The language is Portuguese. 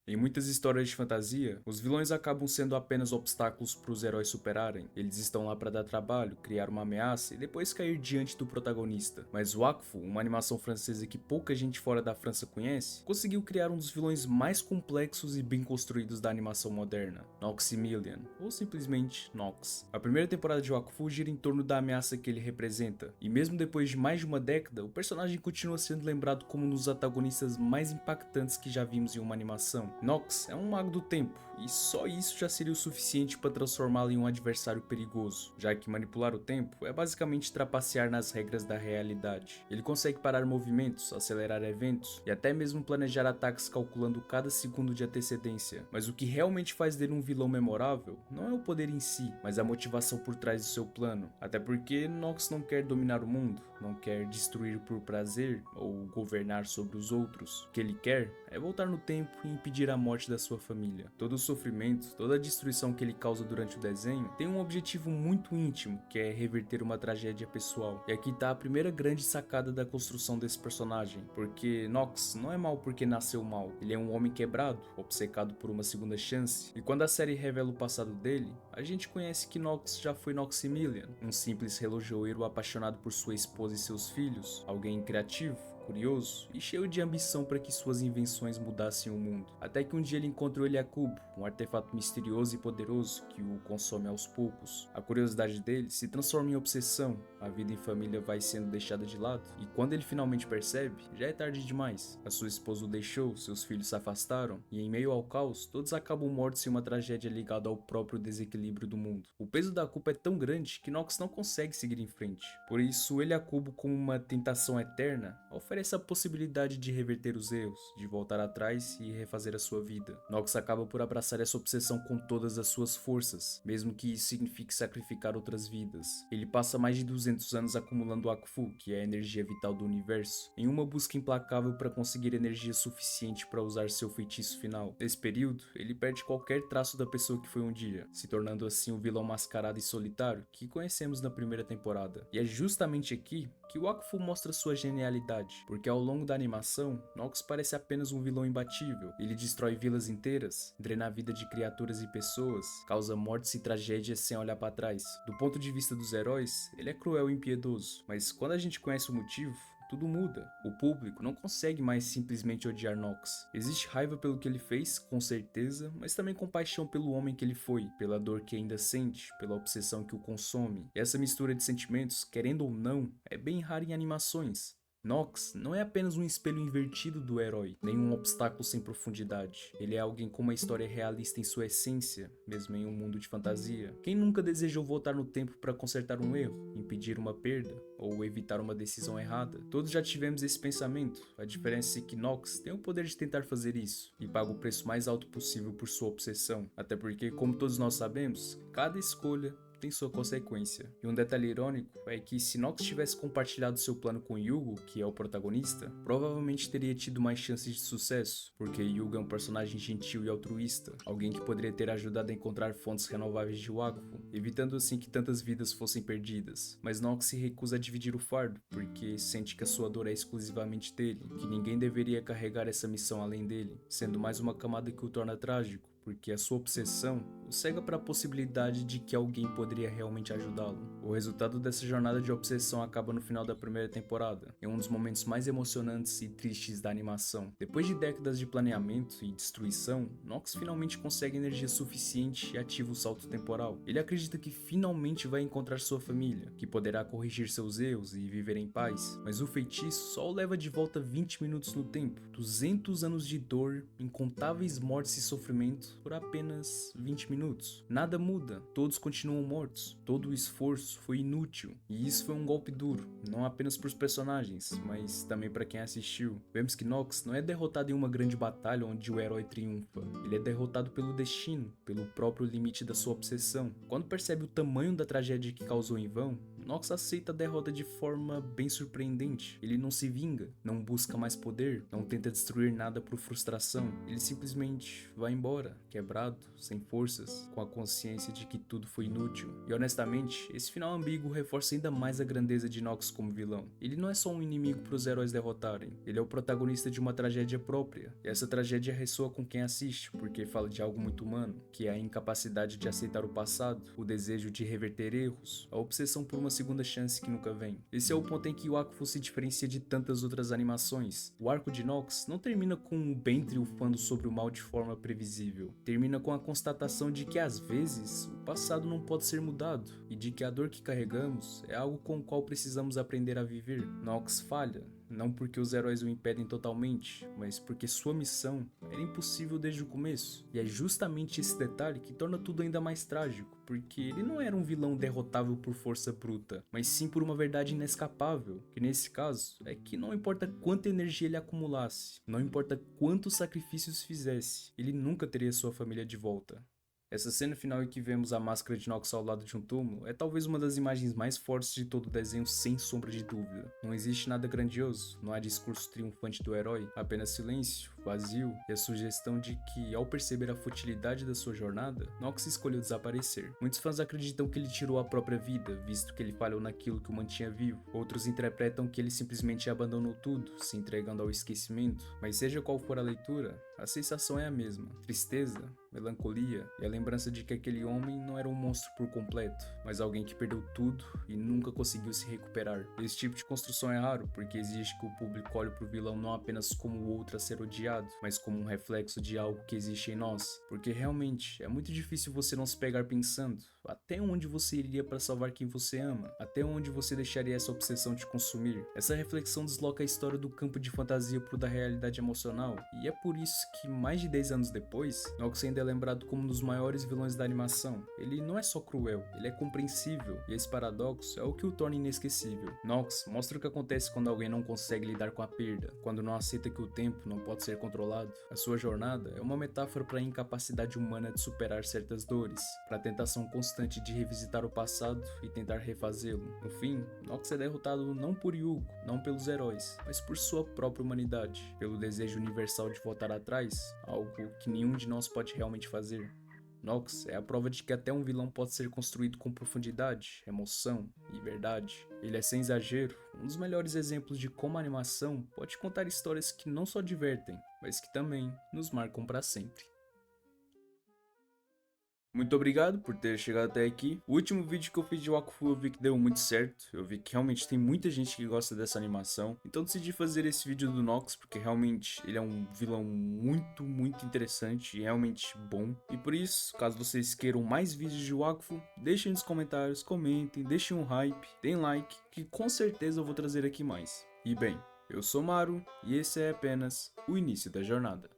Em muitas histórias de fantasia, os vilões acabam sendo apenas obstáculos para os heróis superarem. Eles estão lá para dar trabalho, criar uma ameaça e depois cair diante do protagonista. Mas Wakfu, uma animação francesa que pouca gente fora da França conhece, conseguiu criar um dos vilões mais complexos e bem construídos da animação moderna, Noxymilian, ou simplesmente Nox. A primeira temporada de Wakfu gira em torno da ameaça que ele representa, e mesmo depois de mais de uma década, o personagem continua sendo lembrado como um dos antagonistas mais impactantes que já vimos em uma animação. Nox é um mago do tempo, e só isso já seria o suficiente para transformá-lo em um adversário perigoso, já que manipular o tempo é basicamente trapacear nas regras da realidade. Ele consegue parar movimentos, acelerar eventos e até mesmo planejar ataques calculando cada segundo de antecedência. Mas o que realmente faz dele um vilão memorável não é o poder em si, mas a motivação por trás do seu plano. Até porque Nox não quer dominar o mundo, não quer destruir por prazer ou governar sobre os outros. O que ele quer é voltar no tempo e impedir a morte da sua família. Todo o sofrimento, toda a destruição que ele causa durante o desenho tem um objetivo muito íntimo, que é reverter uma tragédia pessoal. E aqui tá a primeira grande sacada da construção desse personagem, porque Nox não é mal porque nasceu mal, ele é um homem quebrado, obcecado por uma segunda chance, e quando a série revela o passado dele, a gente conhece que Nox já foi Noxymilian, um simples relojoeiro apaixonado por sua esposa e seus filhos, alguém criativo, curioso e cheio de ambição para que suas invenções mudassem o mundo. Até que um dia ele encontra o Eliacubo, um artefato misterioso e poderoso que o consome aos poucos. A curiosidade dele se transforma em obsessão, a vida em família vai sendo deixada de lado, e quando ele finalmente percebe, já é tarde demais. A sua esposa o deixou, seus filhos se afastaram, e em meio ao caos, todos acabam mortos em uma tragédia ligada ao próprio desequilíbrio do mundo. O peso da culpa é tão grande que Nox não consegue seguir em frente. Por isso, Eliacubo, como uma tentação eterna, oferece a possibilidade de reverter os erros, de voltar atrás e refazer a sua vida. Nox acaba por abraçar essa obsessão com todas as suas forças, mesmo que isso signifique sacrificar outras vidas. Ele passa mais de 200 anos acumulando Wakfu, que é a energia vital do universo, em uma busca implacável para conseguir energia suficiente para usar seu feitiço final. Nesse período, ele perde qualquer traço da pessoa que foi um dia, se tornando assim o vilão mascarado e solitário que conhecemos na primeira temporada. E é justamente aqui que Wakfu mostra sua genialidade, porque ao longo da animação, Nox parece apenas um vilão imbatível. Ele destrói vilas inteiras, drena a vida de criaturas e pessoas, causa mortes e tragédias sem olhar para trás. Do ponto de vista dos heróis, ele é cruel e impiedoso, mas quando a gente conhece o motivo, tudo muda. O público não consegue mais simplesmente odiar Nox. Existe raiva pelo que ele fez, com certeza, mas também compaixão pelo homem que ele foi, pela dor que ainda sente, pela obsessão que o consome. E essa mistura de sentimentos, querendo ou não, é bem rara em animações. Nox não é apenas um espelho invertido do herói, nem um obstáculo sem profundidade. Ele é alguém com uma história realista em sua essência, mesmo em um mundo de fantasia. Quem nunca desejou voltar no tempo para consertar um erro, impedir uma perda ou evitar uma decisão errada? Todos já tivemos esse pensamento. A diferença é que Nox tem o poder de tentar fazer isso e paga o preço mais alto possível por sua obsessão. Até porque, como todos nós sabemos, cada escolha tem sua consequência. E um detalhe irônico é que se Nox tivesse compartilhado seu plano com Yugo, que é o protagonista, provavelmente teria tido mais chances de sucesso, porque Yugo é um personagem gentil e altruísta, alguém que poderia ter ajudado a encontrar fontes renováveis de Wakfu, evitando assim que tantas vidas fossem perdidas. Mas Nox se recusa a dividir o fardo, porque sente que a sua dor é exclusivamente dele, que ninguém deveria carregar essa missão além dele, sendo mais uma camada que o torna trágico, porque a sua obsessão o cega para a possibilidade de que alguém poderia realmente ajudá-lo. O resultado dessa jornada de obsessão acaba no final da primeira temporada, em um dos momentos mais emocionantes e tristes da animação. Depois de décadas de planeamento e destruição, Nox finalmente consegue energia suficiente e ativa o salto temporal. Ele acredita que finalmente vai encontrar sua família, que poderá corrigir seus erros e viver em paz, mas o feitiço só o leva de volta 20 minutos no tempo, 200 anos de dor, incontáveis mortes e sofrimento por apenas 20 minutos. Nada muda, todos continuam mortos, todo o esforço foi inútil, e isso foi um golpe duro, não apenas para os personagens, mas também para quem assistiu. Vemos que Nox não é derrotado em uma grande batalha onde o herói triunfa, ele é derrotado pelo destino, pelo próprio limite da sua obsessão. Quando percebe o tamanho da tragédia que causou em vão, Nox aceita a derrota de forma bem surpreendente. Ele não se vinga, não busca mais poder, não tenta destruir nada por frustração. Ele simplesmente vai embora, quebrado, sem forças, com a consciência de que tudo foi inútil. E honestamente, esse final ambíguo reforça ainda mais a grandeza de Nox como vilão. Ele não é só um inimigo para os heróis derrotarem, ele é o protagonista de uma tragédia própria. E essa tragédia ressoa com quem assiste, porque fala de algo muito humano, que é a incapacidade de aceitar o passado, o desejo de reverter erros, a obsessão por uma segunda chance que nunca vem. Esse é o ponto em que o Wakfu se diferencia de tantas outras animações. O arco de Nox não termina com o bem triunfando sobre o mal de forma previsível. Termina com a constatação de que às vezes o passado não pode ser mudado e de que a dor que carregamos é algo com o qual precisamos aprender a viver. Nox falha, não porque os heróis o impedem totalmente, mas porque sua missão era impossível desde o começo. E é justamente esse detalhe que torna tudo ainda mais trágico, porque ele não era um vilão derrotável por força bruta, mas sim por uma verdade inescapável, que nesse caso é que não importa quanta energia ele acumulasse, não importa quantos sacrifícios fizesse, ele nunca teria sua família de volta. Essa cena final em que vemos a máscara de Nox ao lado de um túmulo é talvez uma das imagens mais fortes de todo o desenho, sem sombra de dúvida. Não existe nada grandioso, não há discurso triunfante do herói, apenas silêncio, vazio e a sugestão de que, ao perceber a futilidade da sua jornada, Nox escolheu desaparecer. Muitos fãs acreditam que ele tirou a própria vida, visto que ele falhou naquilo que o mantinha vivo. Outros interpretam que ele simplesmente abandonou tudo, se entregando ao esquecimento. Mas seja qual for a leitura, a sensação é a mesma: tristeza, melancolia e a lembrança de que aquele homem não era um monstro por completo, mas alguém que perdeu tudo e nunca conseguiu se recuperar. Esse tipo de construção é raro, porque exige que o público olhe pro vilão não apenas como o outro a ser odiado, mas como um reflexo de algo que existe em nós. Porque realmente é muito difícil você não se pegar pensando até onde você iria para salvar quem você ama, até onde você deixaria essa obsessão te consumir. Essa reflexão desloca a história do campo de fantasia pro da realidade emocional, e é por isso que mais de 10 anos depois, Nox ainda é lembrado como um dos maiores vilões da animação. Ele não é só cruel, ele é compreensível, e esse paradoxo é o que o torna inesquecível. Nox mostra o que acontece quando alguém não consegue lidar com a perda, quando não aceita que o tempo não pode ser controlado. A sua jornada é uma metáfora para a incapacidade humana de superar certas dores, para a tentação constante de revisitar o passado e tentar refazê-lo. No fim, Nox é derrotado não por Yugo, não pelos heróis, mas por sua própria humanidade, pelo desejo universal de voltar atrás, algo que nenhum de nós pode realmente fazer. Nox é a prova de que até um vilão pode ser construído com profundidade, emoção e verdade. Ele é, sem exagero, um dos melhores exemplos de como a animação pode contar histórias que não só divertem, mas que também nos marcam para sempre. Muito obrigado por ter chegado até aqui. O último vídeo que eu fiz de Wakfu eu vi que deu muito certo. Eu vi que realmente tem muita gente que gosta dessa animação. Então decidi fazer esse vídeo do Nox, porque realmente ele é um vilão muito interessante e realmente bom. E por isso, caso vocês queiram mais vídeos de Wakfu, deixem nos comentários, comentem, deixem um hype, deem like, que com certeza eu vou trazer aqui mais. E bem, eu sou Maru e esse é apenas o início da jornada.